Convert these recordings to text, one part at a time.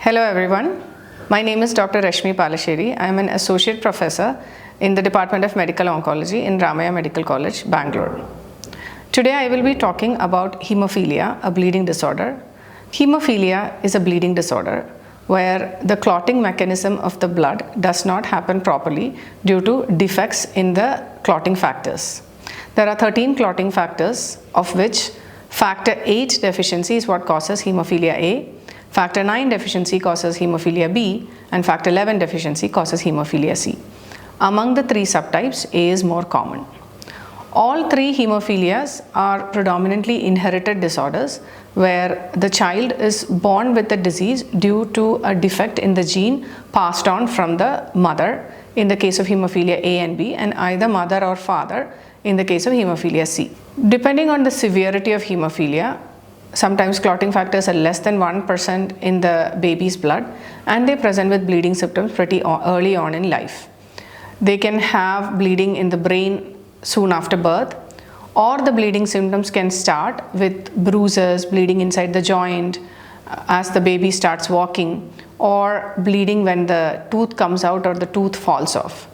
Hello everyone, my name is Dr. Rasmi Palassery. I am an Associate Professor in the Department of Medical Oncology in Medical College, Bangalore. Today I will be talking about hemophilia, a bleeding disorder. Hemophilia is a bleeding disorder where the clotting mechanism of the blood does not happen properly due to defects in the clotting factors. There are 13 clotting factors, of which factor 8 deficiency is what causes hemophilia A, factor 9 deficiency causes hemophilia B, and factor 11 deficiency causes hemophilia C. Among the three subtypes, A is more common. All three hemophilias are predominantly inherited disorders where the child is born with the disease due to a defect in the gene passed on from the mother in the case of hemophilia A and B, and either mother or father in the case of hemophilia C. Depending on the severity of hemophilia, sometimes clotting factors are less than 1% in the baby's blood, and they present with bleeding symptoms pretty early on in life. They can have bleeding in the brain soon after birth, or the bleeding symptoms can start with bruises, bleeding inside the joint as the baby starts walking, or bleeding when the tooth comes out or the tooth falls off.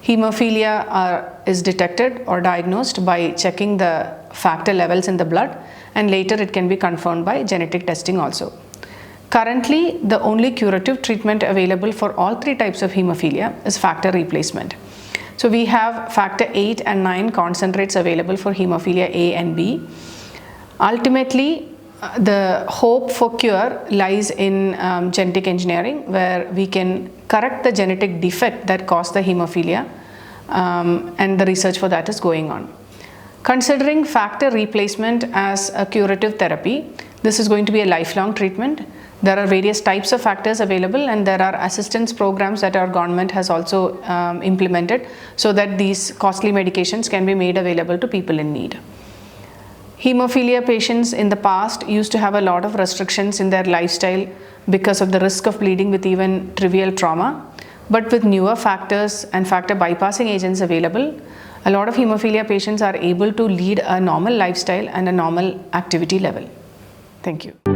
Hemophilia is detected or diagnosed by checking the factor levels in the blood, and later it can be confirmed by genetic testing also. Currently, the only curative treatment available for all three types of hemophilia is factor replacement. So we have factor 8 and 9 concentrates available for hemophilia A and B. Ultimately, the hope for cure lies in genetic engineering, where we can correct the genetic defect that caused the hemophilia, and the research for that is going on. Considering factor replacement as a curative therapy, this is going to be a lifelong treatment. There are various types of factors available, and there are assistance programs that our government has also implemented so that these costly medications can be made available to people in need. Hemophilia patients in the past used to have a lot of restrictions in their lifestyle because of the risk of bleeding with even trivial trauma. But with newer factors and factor bypassing agents available, a lot of hemophilia patients are able to lead a normal lifestyle and a normal activity level. Thank you.